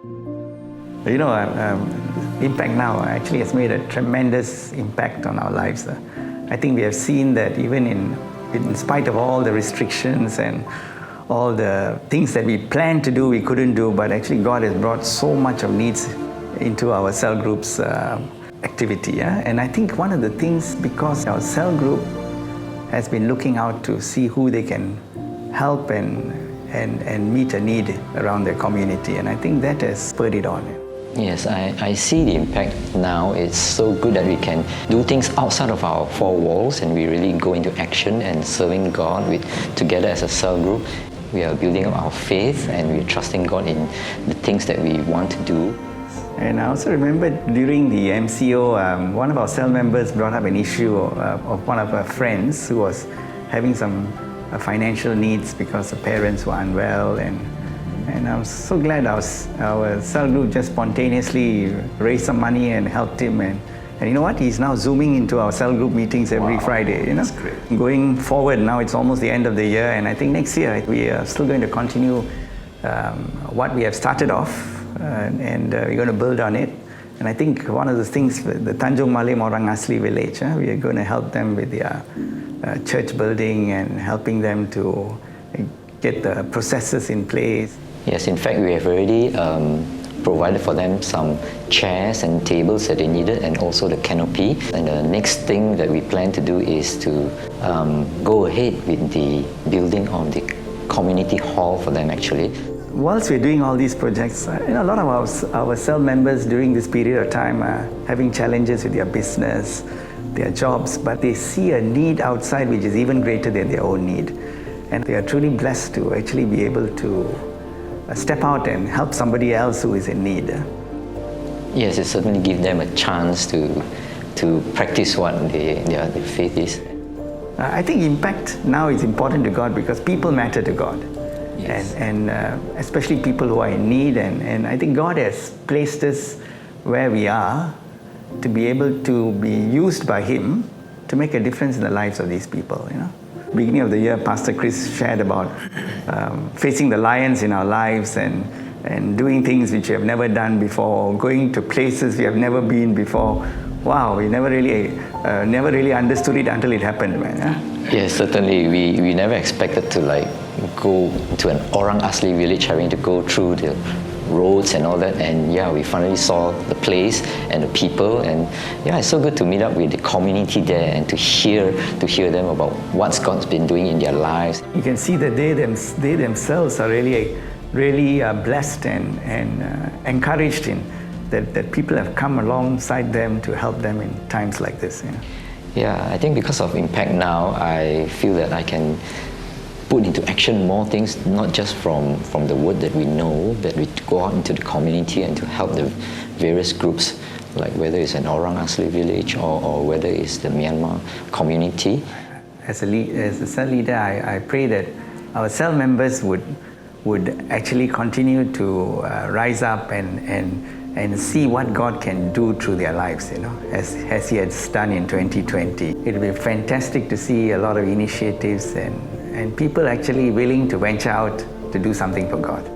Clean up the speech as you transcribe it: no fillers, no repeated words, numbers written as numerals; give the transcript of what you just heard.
You know, Impact Now actually has made a tremendous impact on our lives. I think we have seen that even in spite of all the restrictions and all the things that we planned to do, we couldn't do, but actually God has brought so much of needs into our cell group's activity. Yeah? And I think one of the things, because our cell group has been looking out to see who they can help and meet a need around their community, and I think that has spurred it on. Yes, I see the impact now. It's so good that we can do things outside of our four walls and we really go into action and serving God together as a cell group. We are building up our faith and we're trusting God in the things that we want to do. And I also remember during the MCO, one of our cell members brought up an issue of one of our friends who was having some financial needs because the parents were unwell, and I was so glad our cell group just spontaneously raised some money and helped him. And you know what? He's now zooming into our cell group meetings every Friday. You know, that's great. Going forward, now it's almost the end of the year, and I think next year we are still going to continue what we have started off, and we're going to build on it. And I think one of the things, the Tanjung Malim Orang Asli village, we are going to help them with their church building and helping them to get the processes in place. Yes, in fact, we have already provided for them some chairs and tables that they needed, and also the canopy. And the next thing that we plan to do is to go ahead with the building of the community hall for them, actually. Whilst we're doing all these projects, a lot of our cell members during this period of time are having challenges with their business, their jobs, but they see a need outside which is even greater than their own need. And they are truly blessed to actually be able to step out and help somebody else who is in need. Yes, it certainly gives them a chance to practice what their faith is. I think impact now is important to God because people matter to God. Yes. And especially people who are in need. And I think God has placed us where we are to be able to be used by Him to make a difference in the lives of these people. You know, beginning of the year, Pastor Chris shared about facing the lions in our lives and doing things which we have never done before, going to places we have never been before. Wow, we never really understood it until it happened, man. Yes, certainly. We never expected to go to an Orang Asli village, having to go through the roads and all that, and yeah, we finally saw the place and the people, and yeah, it's so good to meet up with the community there and to hear them about what God's been doing in their lives. You can see that they themselves are really blessed and encouraged in that people have come alongside them to help them in times like this. You know? Yeah, I think because of Impact Now, I feel that I can put into action more things, not just from the word that we know, that we go out into the community and to help the various groups, like whether it's an Orang Asli village or whether it's the Myanmar community. As a cell leader, I pray that our cell members would actually continue to rise up and see what God can do through their lives, you know, as He has done in 2020. It will be fantastic to see a lot of initiatives and people actually willing to venture out to do something for God.